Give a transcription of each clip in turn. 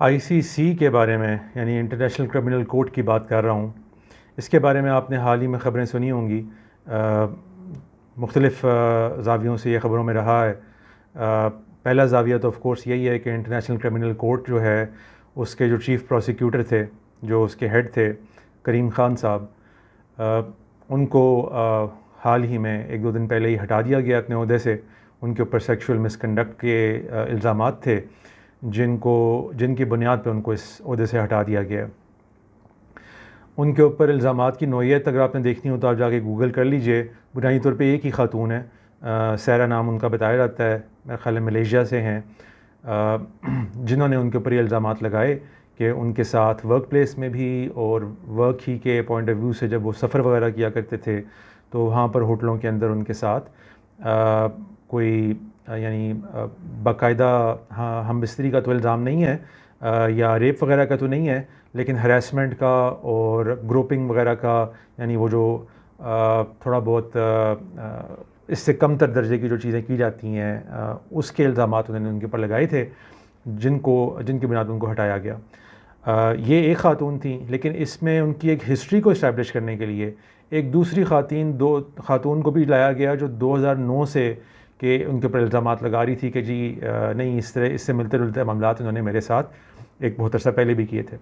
ICC के बारे में यानी इंटरनेशनल क्रिमिनल कोर्ट की बात कर रहा हूँ। इसके बारे में आपने हाल ही में ख़बरें सुनी होंगी। मुख्तलिफ़ ज़ावियों से ये ख़बरों में रहा है। पहला ज़ाविया तो ऑफ़ कोर्स यही है कि इंटरनेशनल क्रिमिनल कोर्ट जो है उसके जो चीफ़ प्रोसिक्यूटर थे, जो उसके हेड थे करीम ख़ान साहब, उनको हाल ही में 1-2 दिन पहले ही हटा दिया गया अपने ओहदे से। उनके ऊपर सेक्सुअल मिसकंडक्ट के इल्ज़ामात थे जिनकी बुनियाद पे उनको इस ओहदे से हटा दिया गया। उनके ऊपर इल्ज़ामात की नौइयत अगर आपने देखनी हो तो आप जाके गूगल कर लीजिए। बुनियादी तौर पे एक ही ख़ातून है, सायरा नाम उनका बताया जाता है, मेरा ख़्याल है मलेशिया से हैं, जिन्होंने उनके ऊपर ये इल्ज़ामात लगाए कि उनके साथ वर्क प्लेस में भी और वर्क ही के पॉइंट ऑफ व्यू से जब वो सफ़र वगैरह किया करते थे तो वहाँ पर होटलों के अंदर उनके साथ कोई यानी बाकायदा हम बिस्तरी का तो इल्ज़ाम नहीं है, या रेप वगैरह का तो नहीं है, लेकिन हरासमेंट का और ग्रुपिंग वगैरह का, यानी वो जो थोड़ा बहुत इससे कम तर दर्जे की जो चीज़ें की जाती हैं, उसके इल्ज़ामात उन्होंने उनके ऊपर लगाए थे, जिनकी बुनियाद पर उनको हटाया गया। ये एक ख़ातून थी, लेकिन इसमें उनकी एक हिस्ट्री को इस्टेब्लिश करने के लिए एक दूसरी दो ख़ातून को भी लाया गया जो 2009 से कि उनके ऊपर इल्ज़ामात लगा रही थी कि जी नहीं, इस तरह इससे मिलते जुलते मामलात उन्होंने मेरे साथ एक बहुत अर्सा पहले भी किए थे।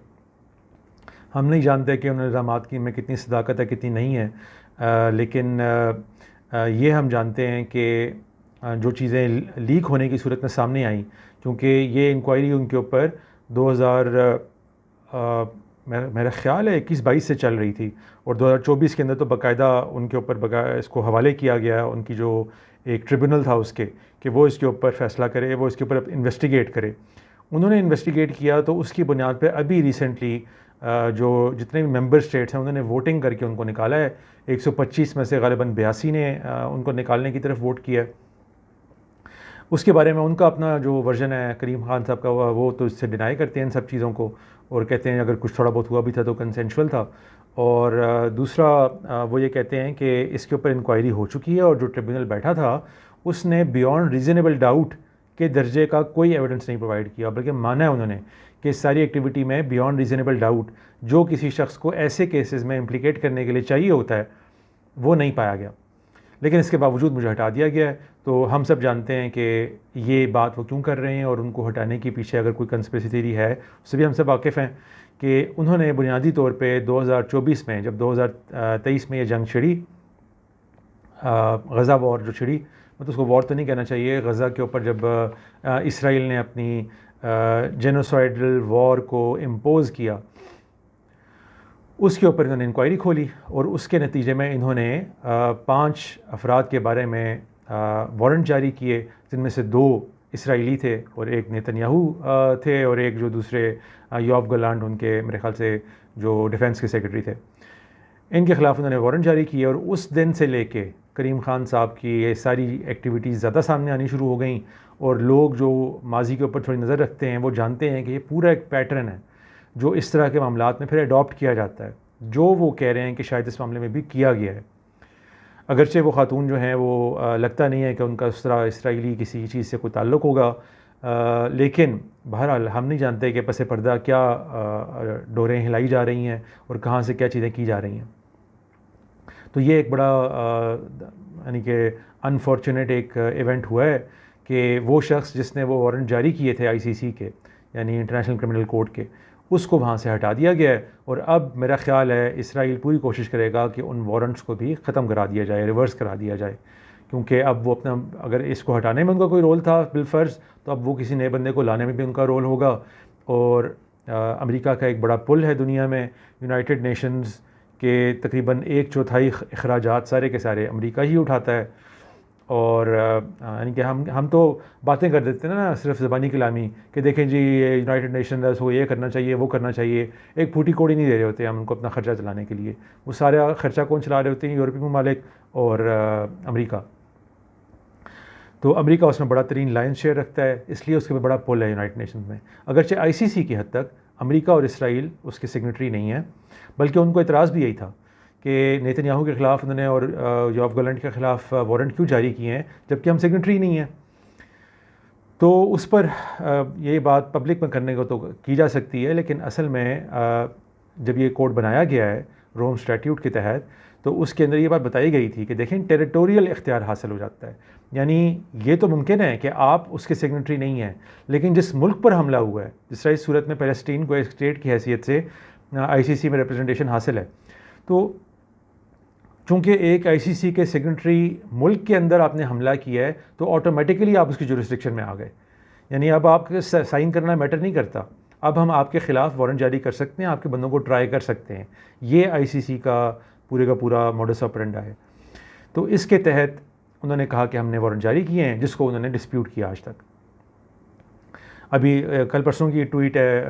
हम नहीं जानते कि उन इल्ज़ामात की में कितनी सदाकत है कितनी नहीं है, लेकिन ये हम जानते हैं कि जो चीज़ें लीक होने की सूरत में सामने आई, क्योंकि ये इंक्वायरी उनके ऊपर 2000 मेरा ख़्याल है 21-22 से चल रही थी, और 2024 के अंदर तो बाकायदा उनके ऊपर इसको हवाले किया गया उनकी जो एक ट्रिब्यूनल था उसके, कि वो इसके ऊपर फ़ैसला करे, वो इसके ऊपर इन्वेस्टिगेट करे। उन्होंने इन्वेस्टिगेट किया तो उसकी बुनियाद पे अभी रिसेंटली जो जितने भी मेंबर स्टेट्स हैं उन्होंने वोटिंग करके उनको निकाला है। 125 में से ग़ालिबन 82 ने उनको निकालने की तरफ वोट किया है। उसके बारे में उनका अपना जो वर्जन है करीम ख़ान साहब का, वो तो इससे डिनाई करते हैं इन सब चीज़ों को, और कहते हैं अगर कुछ थोड़ा बहुत हुआ भी था तो कंसेंशुअल था। और दूसरा वो ये कहते हैं कि इसके ऊपर इंक्वायरी हो चुकी है और जो ट्रिब्यूनल बैठा था उसने बियॉन्ड रीज़नेबल डाउट के दर्जे का कोई एविडेंस नहीं प्रोवाइड किया, बल्कि माना है उन्होंने कि इस सारी एक्टिविटी में बियॉन्ड रीज़नेबल डाउट जो किसी शख्स को ऐसे केसेस में इम्प्लिकेट करने के लिए चाहिए होता है वो नहीं पाया गया, लेकिन इसके बावजूद मुझे हटा दिया गया है। तो हम सब जानते हैं कि ये बात वो क्यों कर रहे हैं, और उनको हटाने के पीछे अगर कोई कंस्पिरेसी थ्योरी है उससे भी हम सब वाकिफ़ हैं कि उन्होंने बुनियादी तौर पे 2024 में, जब 2023 में ये जंग छिड़ी, गज़ा वॉर जो छिड़ी, मतलब उसको वॉर तो नहीं कहना चाहिए, गज़ा के ऊपर जब इसराइल ने अपनी जेनोसाइडल वॉर को इम्पोज़ किया, उसके ऊपर इन्होंने इंक्वायरी खोली और उसके नतीजे में इन्होंने 5 अफराद के बारे में वारंट जारी किए, जिनमें से 2 इसराइली थे और एक नेतन्याहू थे, और एक जो दूसरे योआव गैलेंट उनके मेरे ख़्याल से जो डिफेंस के सेक्रेटरी थे, इनके ख़िलाफ़ उन्होंने वारंट जारी किए। और उस दिन से लेके करीम ख़ान साहब की ये सारी एक्टिविटीज़ ज़्यादा सामने आनी शुरू हो गई, और लोग जो माजी के ऊपर थोड़ी नज़र रखते हैं वो जानते हैं कि ये पूरा एक पैटर्न है जो इस तरह के मामलात में फिर अडॉप्ट किया जाता है, जो वो कह रहे हैं कि शायद इस मामले में भी किया गया है। अगरचे वो ख़ातून जो हैं वो लगता नहीं है कि उनका उस तरह इसराइली किसी चीज़ से कोई ताल्लुक़ होगा, लेकिन बहरहाल हम नहीं जानते कि पसे पर्दा क्या डोरें हिलाई जा रही हैं और कहाँ से क्या चीज़ें की जा रही हैं। तो ये एक बड़ा यानी कि अनफॉर्चुनेट एक इवेंट हुआ है कि वो शख्स जिसने वो वारंट जारी किए थे आईसीसी के, यानी इंटरनेशनल क्रिमिनल कोर्ट के, उसको वहाँ से हटा दिया गया है। और अब मेरा ख़्याल है इसराइल पूरी कोशिश करेगा कि उन वारंट्स को भी ख़त्म करा दिया जाए, रिवर्स करा दिया जाए, क्योंकि अब वो अपना, अगर इसको हटाने में उनका कोई रोल था बिलफ़र्ज़, तो अब वो किसी नए बंदे को लाने में भी उनका रोल होगा। और अमेरिका का एक बड़ा पुल है दुनिया में, यूनाइटेड नेशंस के तकरीबन 1/4 अखराजात सारे के सारे अमेरिका ही उठाता है। और यानी कि हम तो बातें कर देते हैं ना, सिर्फ ज़बानी कलामी, कि देखें जी ये यूनाइटेड नेशन है, उसको ये करना चाहिए वो करना चाहिए, एक फूटी कौड़ी नहीं दे रहे होते हम उनको अपना ख़र्चा चलाने के लिए। वो सारा ख़र्चा कौन चला रहे होते हैं? यूरोपीय ममालिक और अमेरिका। तो अमेरिका उसमें बड़ा तरीन लायन शेयर रखता है, इसलिए उसके बड़ा पुल है यूनाइटेड नेशन में। अगरचे आईसीसी की हद तक अमेरिका और इसराइल उसके सिग्नेटरी नहीं है, बल्कि उनको एतराज़ भी यही था कि नेतन्याहू के ख़िलाफ़ उन्होंने और योआव गैलेंट के ख़िलाफ़ वारंट क्यों जारी किए हैं जबकि हम सिग्नेटरी नहीं हैं। तो उस पर ये बात पब्लिक में करने को तो की जा सकती है, लेकिन असल में जब ये कोड बनाया गया है रोम स्टैट्यूट के तहत, तो उसके अंदर ये बात बताई गई थी कि देखें टेरिटोरियल इख्तियार हासिल हो जाता है। यानी ये तो मुमकिन है कि आप उसके सिग्नेटरी नहीं हैं, लेकिन जिस मुल्क पर हमला हुआ है, जिस तरह इस सूरत में फ़लस्तीन को एक स्टेट की हैसियत से ICC में रिप्रेजेंटेशन हासिल है, तो चूँकि एक ICC के सिग्नेटरी मुल्क के अंदर आपने हमला किया है, तो ऑटोमेटिकली आप उसकी जुरिस्डिक्शन में आ गए। यानी अब आपके साइन करना मैटर नहीं करता, अब हम आपके ख़िलाफ़ वारंट जारी कर सकते हैं, आपके बंदों को ट्राई कर सकते हैं। ये ICC का पूरा मोडस ऑपरेंडा है। तो इसके तहत उन्होंने कहा कि हमने वारंट जारी किए हैं, जिसको उन्होंने डिस्प्यूट किया आज तक। अभी कल परसों की ट्वीट है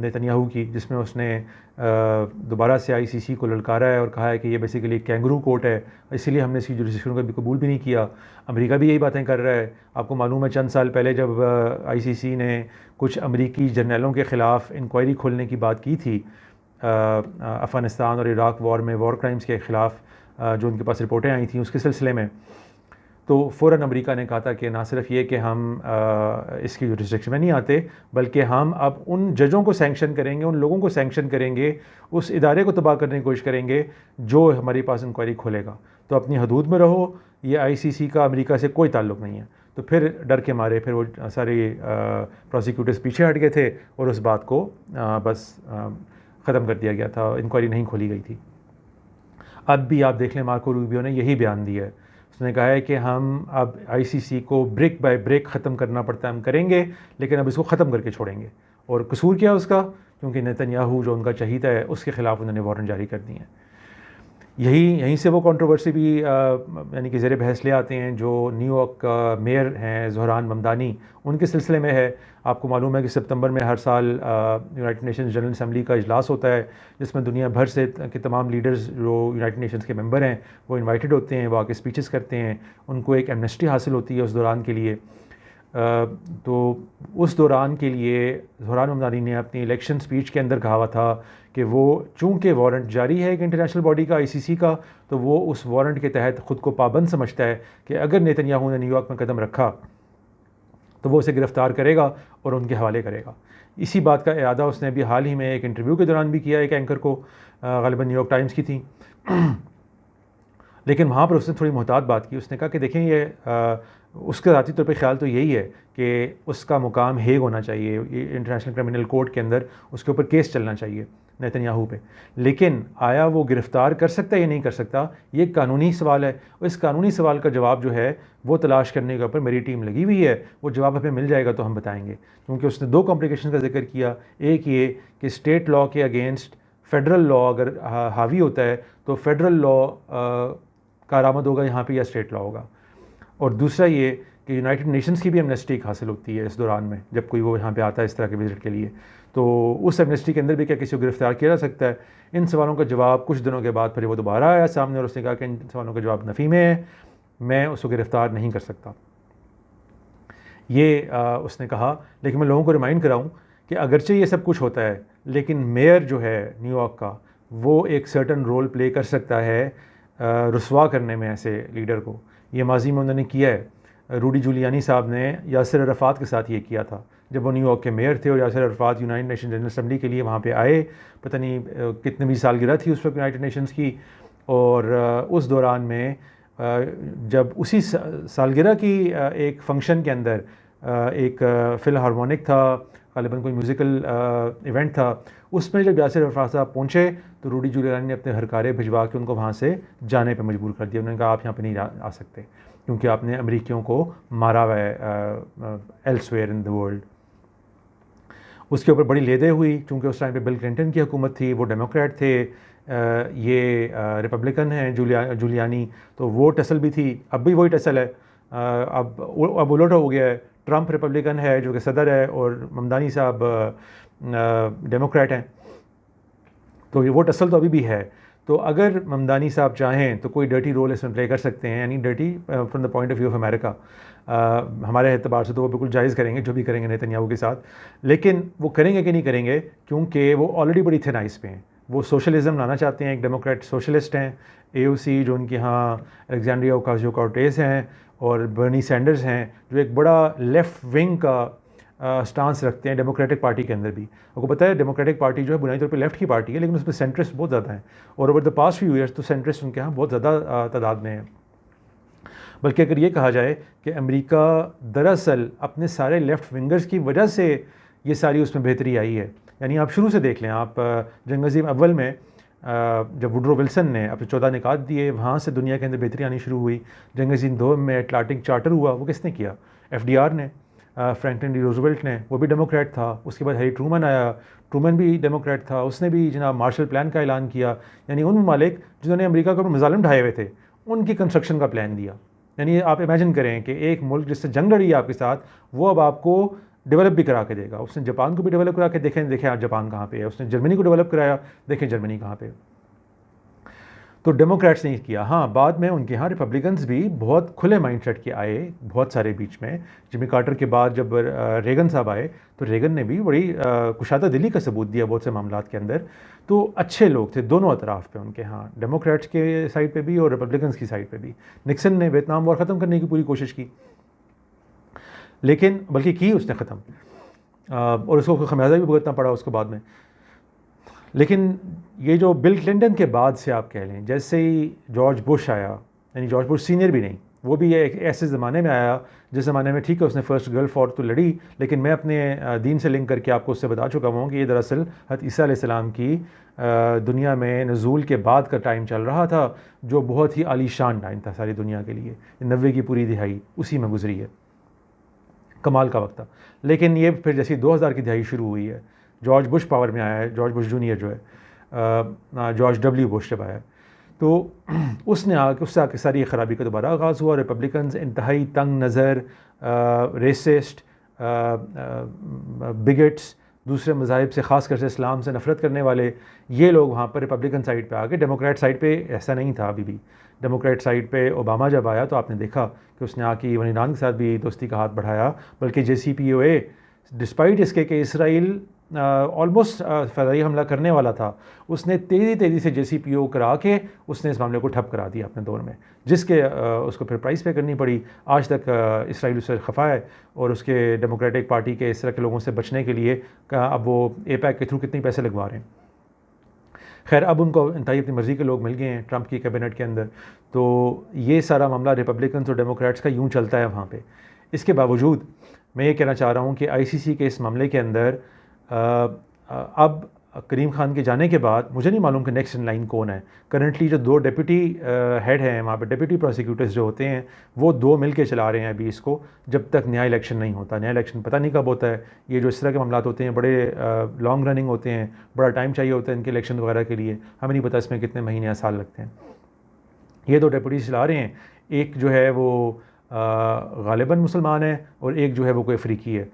नेतन्याहू की, जिसमें उसने दोबारा से ICC को ललकारा है और कहा है कि ये बेसिकली कैंगरू कोर्ट है, इसीलिए हमने इसकी जुरिस्डिक्शन को भी कबूल भी नहीं किया। अमेरिका भी यही बातें कर रहा है। आपको मालूम है चंद साल पहले जब ICC ने कुछ अमेरिकी जर्नलों के ख़िलाफ़ इंक्वायरी खोलने की बात की थी अफ़गानिस्तान और इराक़ वॉर में वॉर क्राइम्स के ख़िलाफ़ जो उनके पास रिपोर्टें आई थी उसके सिलसिले में, तो फ़ौरन अमेरिका ने कहा था कि ना सिर्फ ये कि हम इसकी जुरिस्डिक्शन में नहीं आते, बल्कि हम अब उन जजों को सैंक्शन करेंगे, उन लोगों को सैंक्शन करेंगे, उस इदारे को तबाह करने की कोशिश करेंगे जो हमारे पास इंक्वायरी खोलेगा। तो अपनी हदूद में रहो, ये ICC का अमेरिका से कोई ताल्लुक़ नहीं है। तो फिर डर के मारे फिर वो सारे प्रोसिक्यूटर्स पीछे हट गए थे और उस बात को बस ख़त्म कर दिया गया था, इंक्वायरी नहीं खोली गई थी। अब भी आप देख लें, मार्को रूबियो ने यही बयान दिया है। उसने कहा है कि हम अब ICC को ब्रिक बाय ब्रिक ख़त्म करना पड़ता है, हम करेंगे, लेकिन अब इसको ख़त्म करके छोड़ेंगे। और कसूर क्या है उसका? क्योंकि नेतन्याहू जो उनका चहीता है, उसके ख़िलाफ़ उन्होंने वारंट जारी कर दिए हैं। यहीं से वो कंट्रोवर्सी भी यानी कि ज़ेर बहस ले आते हैं जो न्यूयॉर्क का मेयर हैं ज़ोहरान ममदानी, उनके सिलसिले में है। आपको मालूम है कि सितंबर में हर साल यूनाइटेड नेशंस जनरल असम्बली का इजलास होता है, जिसमें दुनिया भर से के तमाम लीडर्स जो यूनाइटेड नेशंस के मेंबर हैं वो इनवाइटेड होते हैं, वो आके स्पीचेस करते हैं, उनको एक एमनेस्टी हासिल होती है उस दौरान के लिए। तो उस दौरान के लिए ज़ोहरान ममदानी ने अपनी इलेक्शन स्पीच के अंदर कहा हुआ था कि वो चूँकि वारंट जारी है एक इंटरनेशनल बॉडी का ICC का, तो वो उस वारंट के तहत ख़ुद को पाबंद समझता है कि अगर नेतन्याहू ने न्यूयॉर्क में कदम रखा तो वो उसे गिरफ़्तार करेगा और उनके हवाले करेगा। इसी बात का इआदा उसने अभी हाल ही में एक इंटरव्यू के दौरान भी किया, एक एंकर को, ग़ालिबन न्यूयॉर्क टाइम्स की थी। लेकिन वहाँ पर उसने थोड़ी मोहतात बात की। उसने कहा कि देखें, ये उसका ज़ाती तौर पे ख़्याल तो यही है कि उसका मुकाम हेग होना चाहिए, इंटरनेशनल क्रिमिनल कोर्ट के अंदर उसके ऊपर केस चलना चाहिए नेतन्याहू पे। लेकिन आया वो गिरफ़्तार कर सकता है या नहीं कर सकता, ये कानूनी सवाल है। और इस कानूनी सवाल का जवाब जो है वो तलाश करने के ऊपर मेरी टीम लगी हुई है। वो जवाब हमें मिल जाएगा तो हम बताएंगे, क्योंकि उसने 2 कॉम्प्लिकेशन का जिक्र किया। एक ये कि स्टेट लॉ के अगेंस्ट फ़ेडरल लॉ अगर हावी होता है तो फ़ेडरल लॉ कारआमद होगा यहाँ पे या स्टेट लॉ होगा। और दूसरा ये कि यूनाइटेड नेशंस की भी एमनेस्टी हासिल होती है इस दौरान में, जब कोई वो यहाँ पे आता है इस तरह के विजिट के लिए, तो उस एमनेस्टी के अंदर भी क्या किसी को गिरफ़्तार किया जा सकता है? इन सवालों का जवाब कुछ दिनों के बाद फिर वो दोबारा आया सामने और उसने कहा कि इन सवालों का जवाब नफ़ी में है, मैं उसको गिरफ़्तार नहीं कर सकता। ये उसने कहा। लेकिन मैं लोगों को रिमाइंड कराऊँ कि अगरचे ये सब कुछ होता है, लेकिन मेयर जो है न्यूयॉर्क का, वो एक सर्टन रोल प्ले कर सकता है रुसवा करने में ऐसे लीडर को। ये माजी में उन्होंने किया है। रूडी जूलियानी साहब ने यासिर अरफ़ात के साथ ये किया था जब वो न्यूयॉर्क के मेयर थे, और Yasir Arafat United nation general assembly के लिए वहाँ पे आए। पता नहीं कितनी भी सालगिरह थी उस वक्त यूनाइटेड नेशंस की, और उस दौरान में जब उसी सालगिरह की एक फ़ंक्शन के अंदर एक फ़िलहार्मोनिक था, ग़ालिबन कोई म्यूज़िकल इवेंट था, उसमें जब यासिर अरफ़ात साहब पहुँचे तो रूडी जूलियानी ने अपने हरकारे भिजवा के उनको वहाँ से जाने पे मजबूर कर दिया। उन्होंने कहा आप यहाँ पे नहीं आ सकते, क्योंकि आपने अमेरिकियों को मारा हुआ है एल्सवेयर इन द वर्ल्ड। उसके ऊपर बड़ी लेदे हुई, क्योंकि उस टाइम पे बिल क्लिंटन की हुकूमत थी, वो डेमोक्रेट थे, ये रिपब्लिकन हैं जूलियानी, तो वो टसल भी थी। अब भी वही टसल है, अब उलट हो गया है। ट्रंप रिपब्लिकन है जो कि सदर है, और ममदानी साहब डेमोक्रेट हैं, तो ये वो टसल तो अभी भी है। तो अगर ममदानी साहब चाहें तो कोई डर्टी रोल इसमें प्ले कर सकते हैं, यानी dirty from the point of view of America. हमारे एतबार से तो वो बिल्कुल जायज़ करेंगे जो भी करेंगे नेतन्याहू के साथ, लेकिन वो करेंगे कि नहीं करेंगे, क्योंकि वो ऑलरेडी बड़ी थिन आइस पे हैं। वो सोशलिज़म लाना चाहते हैं, एक डेमोक्रेट सोशलिस्ट हैं। AOC जो उनके यहाँ अलेक्जेंड्रिया ओकासियो-कोर्टेज़ हैं, और बर्नी सैंडर्स हैं जो एक बड़ा लेफ़्ट विंग का स्टांस रखते हैं डेमोक्रेटिक पार्टी के अंदर भी। आपको पता है डेमोक्रेटिक पार्टी जो है बुनियादी तौर पे लेफ़्ट की पार्टी है, लेकिन उसमें सेंट्रिस्ट बहुत ज़्यादा हैं और over the past few years तो सेंट्रिस्ट उनके यहाँ बहुत ज़्यादा तादाद में है। बल्कि अगर ये कहा जाए कि अमेरिका दरअसल अपने सारे लेफ़्ट विंगर्स की वजह से ये सारी उसमें बेहतरी आई है। यानी आप शुरू से देख लें, आप जंग अज़ीम अव्वल में जब वुडरो विल्सन ने अपने 14 निकात दिए, वहाँ से दुनिया के अंदर बेहतरी आनी शुरू हुई। जंग अज़ीम 2 में अटलांटिक चार्टर हुआ, वो किसने किया? FDR ने, फ्रैंकलिन डी रूजवेल्ट ने, वो भी डेमोक्रेट था। उसके बाद हैरी ट्रूमन आया, ट्रूमन भी डेमोक्रेट था, उसने भी जनाब मार्शल प्लान का ऐलान किया। यानी उन ममालिक जिन्होंने अमेरिका के ऊपर मज़ालिम ढाए हुए थे उनकी कंस्ट्रक्शन का प्लान दिया। यानी आप इमेजिन करें कि एक मुल्क जिससे जंग लड़ी है आपके साथ, वो अब आपको डेवलप भी करा के देगा। उसने जापान को भी डेवलप करा के देखें आज जापान कहाँ पे है। उसने जर्मनी को डेवलप कराया, देखें जर्मनी कहाँ पे है। तो डेमोक्रेट्स ने किया। हाँ, बाद में उनके यहाँ रिपब्लिकन्स भी बहुत खुले माइंडसेट के आए, बहुत सारे बीच में। जिमी कार्टर के बाद जब रेगन साहब आए तो रेगन ने भी बड़ी कुशादा दिली का सबूत दिया बहुत से मामलात के अंदर। तो अच्छे लोग थे दोनों अतराफ़ पे उनके यहाँ, डेमोक्रेट्स के साइड पे भी और रिपब्लिकन्स की साइड पे भी। निक्सन ने वियतनाम वॉर ख़त्म करने की पूरी कोशिश की, लेकिन बल्कि की उसने ख़त्म, और उसको खमियाजा भी भुगतना पड़ा उसको बाद में। लेकिन ये जो बिल क्लिंटन के बाद से आप कह लें, जैसे ही जॉर्ज बुश आया, यानी जॉर्ज बुश सीनियर भी नहीं, वो भी एक ऐसे ज़माने में आया जिस ज़माने में ठीक है उसने फ़र्स्ट गल्फ़ वॉर तो लड़ी, लेकिन मैं अपने दीन से लिंक करके आपको उससे बता चुका हूँ कि ये दरअसल हज़रत ईसा अलैहिस्सलाम की दुनिया में नज़ूल के बाद का टाइम चल रहा था, जो बहुत ही आलीशान टाइम था सारी दुनिया के लिए। 90 की पूरी दिहाई उसी में गुजरी है, कमाल का वक्त था। लेकिन ये फिर जैसी 2000 की दिहाई शुरू हुई है, जॉर्ज बुश पावर में आया है, जॉर्ज बुश जूनियर जो है, जॉर्ज W बुश जब आया, तो उससे आके सारी ख़राबी का दोबारा आगाज़ हुआ। रिपब्लिकन्स इंतहाई तंग नज़र, रेसिस्ट, बिगेट्स, दूसरे मज़ाहिब से ख़ास कर से इस्लाम से नफ़रत करने वाले, ये लोग वहाँ पर रिपब्लिकन साइड पे आ गए। डेमोक्रेट साइड पे ऐसा नहीं था अभी भी। डेमोक्रेट साइड पे ओबामा जब आया तो आपने देखा कि उसने आके ईरान के साथ भी दोस्ती का हाथ बढ़ाया, बल्कि JCPOA डिस्पाइट इसके कि इसराइल ऑलमोस्ट फ़ज़ाई हमला करने वाला था, उसने तेज़ी से JCPOA करा के उसने इस मामले को ठप करा दिया अपने दौर में, जिसके उसको फिर प्राइस पे करनी पड़ी। आज तक इसराइल उससे खफा है और उसके डेमोक्रेटिक पार्टी के इस तरह के लोगों से बचने के लिए अब वो APEC के थ्रू कितने पैसे लगवा रहे हैं। खैर, अब उनको इंतहाई अपनी मर्ज़ी के लोग मिल गए हैं ट्रंप की कैबिनेट के अंदर, तो ये सारा मामला रिपब्लिकन्स और डेमोक्रेट्स का यूँ चलता है वहाँ पे। इसके बावजूद मैं ये कहना चाह रहा हूँ कि ICC के इस मामले के अंदर अब करीम खान के जाने के बाद मुझे नहीं मालूम कि नेक्स्ट इन लाइन कौन है। करंटली जो 2 डिप्टी हेड हैं वहाँ पे, डिप्टी प्रोसिक्यूटर्स जो होते हैं, वो 2 मिल के चला रहे हैं अभी इसको, जब तक नया इलेक्शन नहीं होता। नया इलेक्शन पता नहीं कब होता है। ये जो इस तरह के मामला होते हैं बड़े लॉन्ग रनिंग होते हैं, बड़ा टाइम चाहिए होता है इनके इलेक्शन वगैरह के लिए, हमें नहीं पता इसमें कितने महीने या साल लगते हैं। ये 2 डिप्टी चला रहे हैं, एक जो है वो गालिबन मुसलमान है और एक जो है वो कोई अफ्रीकी है।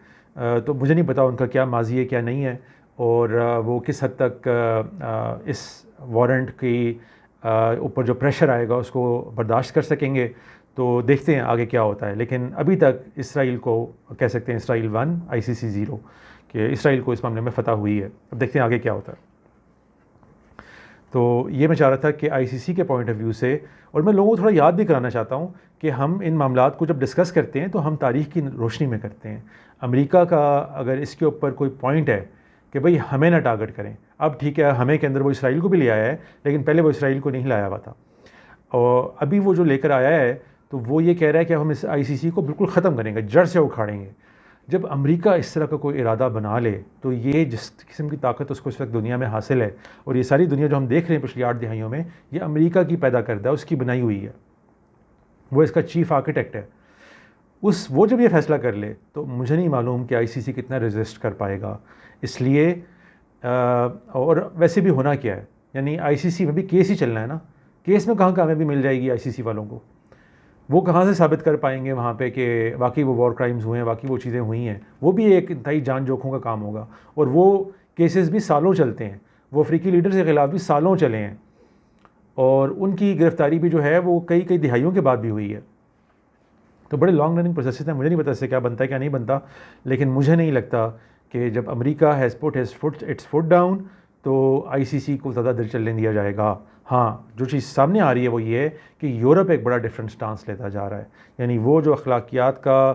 तो मुझे नहीं पता उनका क्या माजी है क्या नहीं है, और वो किस हद तक इस वारंट की ऊपर जो प्रेशर आएगा उसको बर्दाश्त कर सकेंगे। तो देखते हैं आगे क्या होता है। लेकिन अभी तक इसराइल को कह सकते हैं इसराइल 1 ICC 0, कि इसराइल को इस मामले में फ़तह हुई है। अब देखते हैं आगे क्या होता है। तो ये मैं चाह रहा था कि ICC के पॉइंट ऑफ व्यू से, और मैं लोगों को थोड़ा याद भी कराना चाहता हूँ कि हम इन मामलात को जब डिस्कस करते हैं तो हम तारीख़ की रोशनी में करते हैं। अमेरिका का अगर इसके ऊपर कोई पॉइंट है कि भाई हमें ना टारगेट करें, अब ठीक है हमें के अंदर वो इसराइल को भी ले आया है, लेकिन पहले वो इसराइल को नहीं लाया हुआ था, और अभी वो जो लेकर आया है तो वो ये कह रहा है कि हम इस ICC को बिल्कुल ख़त्म करेंगे, जड़ से उखाड़ेंगे। जब अमेरिका इस तरह का कोई इरादा बना ले तो ये जिस किस्म की ताकत उसको इस वक्त दुनिया में हासिल है, और ये सारी दुनिया जो हम देख रहे हैं पिछली 8 दिहाइयों में, ये अमेरिका की पैदा करदा है, उसकी बनाई हुई है, वो इसका चीफ आर्किटेक्ट है। वो जब ये फ़ैसला कर ले तो मुझे नहीं मालूम कि ICC कितना रेजिस्ट कर पाएगा। इसलिए और वैसे भी होना क्या है, यानी ICC में भी केस ही चलना है ना, केस में कहाँ कामयाबी मिल जाएगी ICC वालों को? वो कहाँ से साबित कर पाएंगे वहाँ पे कि वाकई वो वॉर क्राइम्स हुए हैं, वाकई वो चीज़ें हुई हैं? वो भी एक इंतहाई जान जोखों का काम होगा, और वो केसेस भी सालों चलते हैं। वो अफ्रीकी लीडर के ख़िलाफ़ भी सालों चले हैं, और उनकी गिरफ़्तारी भी जो है वो कई दिहाइयों के बाद भी हुई है। तो बड़े लॉन्ग रनिंग प्रोसेस हैं। मुझे नहीं पता इससे क्या बनता है क्या नहीं बनता, लेकिन मुझे नहीं लगता कि जब America has put it's foot down तो आईसीसी को ज़्यादा दिल चलने दिया जाएगा। हाँ, जो चीज़ सामने आ रही है वो ये है कि यूरोप एक बड़ा डिफरेंट स्टांस लेता जा रहा है। यानी वो जो अखलाकियात का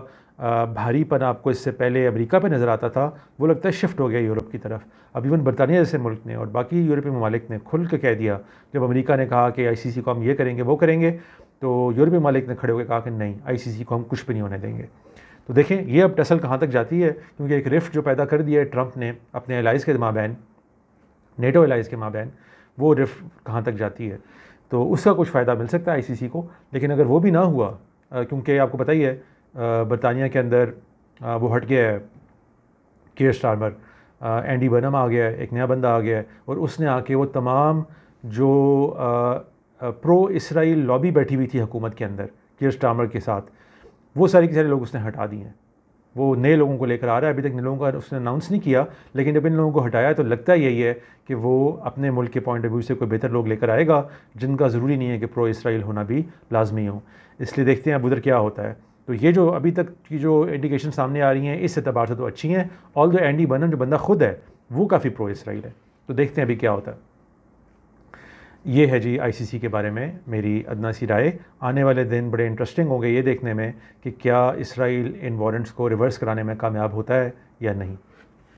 भारीपन आपको इससे पहले अमेरिका पे नज़र आता था, वो लगता है शिफ्ट हो गया यूरोप की तरफ। अब इवन बरतानिया जैसे मुल्क ने और बाकी यूरोपीय ममालिक ने खुल के कह दिया, जब अमेरिका ने कहा कि आईसीसी को हम ये करेंगे वो करेंगे, तो यूरोपीय ममालिक ने खड़े होकर कहा कि नहीं, आईसीसी को हम कुछ भी नहीं होने देंगे। तो देखें ये अब टसल कहाँ तक जाती है, क्योंकि एक रिफ्ट जो पैदा कर दिया है ट्रंप ने अपने एलाइज़ के माबैन, नेटो एलाइज़ के माबैन, वो रिफ्ट कहाँ तक जाती है। तो उसका कुछ फ़ायदा मिल सकता है आईसीसी को, लेकिन अगर वो भी ना हुआ, क्योंकि आपको पता ही है बरतानिया के अंदर वो हट गया है कीर स्टारमर, एंडी बर्नम आ गया है, एक नया बंदा आ गया है, और उसने आके वो तमाम जो प्रो इसराइल लॉबी बैठी हुई थी हुकूमत के अंदर कीर स्टारमर के साथ, वो सारे के सारे लोग उसने हटा दिए हैं। वो नए लोगों को लेकर आ रहा है, अभी तक नए लोगों का उसने अनाउंस नहीं किया, लेकिन जब इन लोगों को हटाया तो लगता यही है कि वो अपने मुल्क के पॉइंट ऑफ व्यू से कोई बेहतर लोग लेकर आएगा, जिनका ज़रूरी नहीं है कि प्रो इसराइल होना भी लाजमी हो। इसलिए देखते हैं अब उधर क्या होता है। तो ये जो अभी तक की जो इंडिकेशन सामने आ रही हैं इस एतबार से तो अच्छी हैं, ऑल दो एंडी बर्नम जो बंदा खुद है वो काफ़ी प्रो इसराइल है। तो देखते हैं अभी क्या होता है। ये है जी आईसीसी के बारे में मेरी अदना सी राय। आने वाले दिन बड़े इंटरेस्टिंग होंगे ये देखने में कि क्या इसराइल इन वारंट्स को रिवर्स कराने में कामयाब होता है या नहीं।